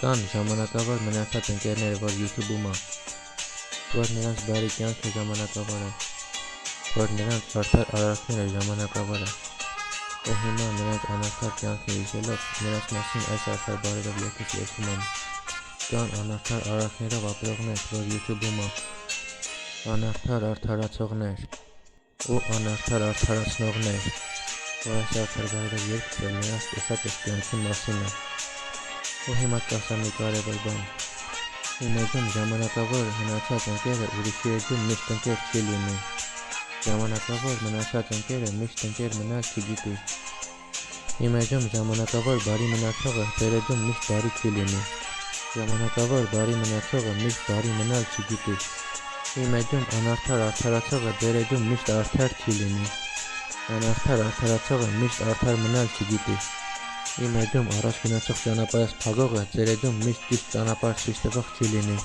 Կան ժամանակավոր մնացած ընկերները, որ YouTube-ում է, որ նրանց բարի կյանքը ժամանակավոր է, որ նրանց արդար արարքները ժամանակավոր է, ու հիմա նրանց անարդար կյանքը հիշելով, նրանց մասին այս արդար բարերով երգից երգում եմ։ Կան անարդար արարքներով ապրողներ, որ YouTube-ում է, անարդար արդարացողներ ու անարդար արդարացնողներ, որ այս արդար բարերով երգը նրանց տեսակետ կյանքի մասին է։ Ու հիմա կասա մի կարևոր բան։ Իմ էջում ժամանակավոր մնացած ընկերը ուրիշի էջում միշտ ընկեր չի լինի։ Ժամանակավոր մնացած ընկերը միշտ ընկեր մնալ չգիտի։ Իմ էջում ժամանակավոր բարի մնացողը ձեր էջում միշտ բարի չի լինի։ Ժամանակավոր բարի մնացողը միշտ բարի մնալ չգիտի։ Իմ էջում անարդար արդարացողը ձեր էջում միշտ արդար չի լինի։ Անարդար արդարացողը միշտ արդար մնալ չգիտի։ Իմ էջում առաջ գնացող ճանապարհից փագողը ձեր էջում միշտ ճիշտ ճանապարհ ցույց տվող չի լինի։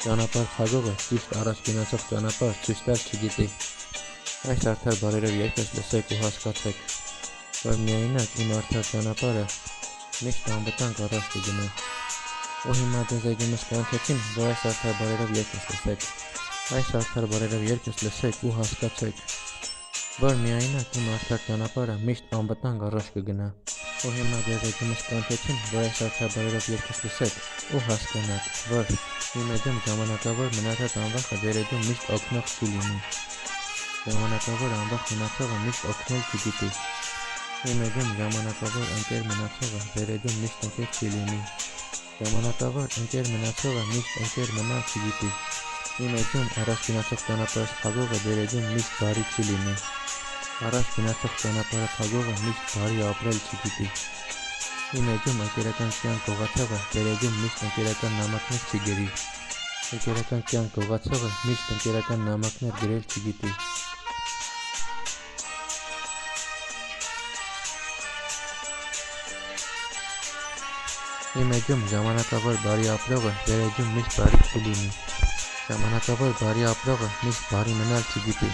Ճանապարհ փագողը ճիշտ առաջ գնացող ճանապարհ ցույց տալ չգիտի։ Այս արդար բարերով երգս լսեք ու հասկացեք, որ միայնակ իմ արդար ճանապարհը միշտ անվտանգ առաջ կգնա։ Ու հիմա ձեզ էջումս կանչեցին, որ այս արդար բարերով երգս լսեք։ Այս արդար բարերով երգս լսեք ու հասկացեք, որ միայնակ իմ արդար ճանապարհը միշտ անվտանգ առաջ կգնա։ Ու հիմա ձեզ էջումս կանչեցին, որ այս արդար բարերով երգս լսեք ու հասկանաք, որ իմ էջում ժամանակավոր մնացած անվախը ձեր էջում միշտ օգնող չի լինի։ Ժամանակավոր անվախ մնացողը միշտ օգնել չգիտի։ Իմ էջում ժամանակավոր ընկեր մնացողը ձեր էջում միշտ ընկեր չի լինի։ Ժամանակավոր ընկեր մնացողը միշտ ընկեր մնալ չգիտի։ Իմ էջում առաջ գնացող ճանապարհից փագողը ձեր էջում միշտ բարի չի լինի։ Առաջ գնացող ճանապարհը փագողը միշտ բարի ապրել չգիտի։ Իմ էջում ընկերական կյանք գողացողը ձեր էջում միշտ ընկերական նամակներ չի գրի։ Ընկերական կյանք գողացողը միշտ ընկերական նամակներ գրել չգիտի։ Իմ էջում ժամանակավոր բարի ապրողը ձեր էջում միշտ բարի չի լինի։ Ժամանակավոր բարի ապրողը միշտ բարի մնալ չգիտի։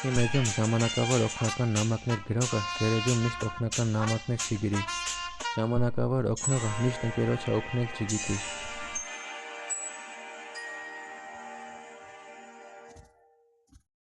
Իմ էջում ժամանակավոր օգնական նամակներ գրողը ձեր էջում միշտ օգնական նամակներ չի գրի։ Ժամանակավոր օգնողը միշտ ընկերոջը օգնել չգիտի։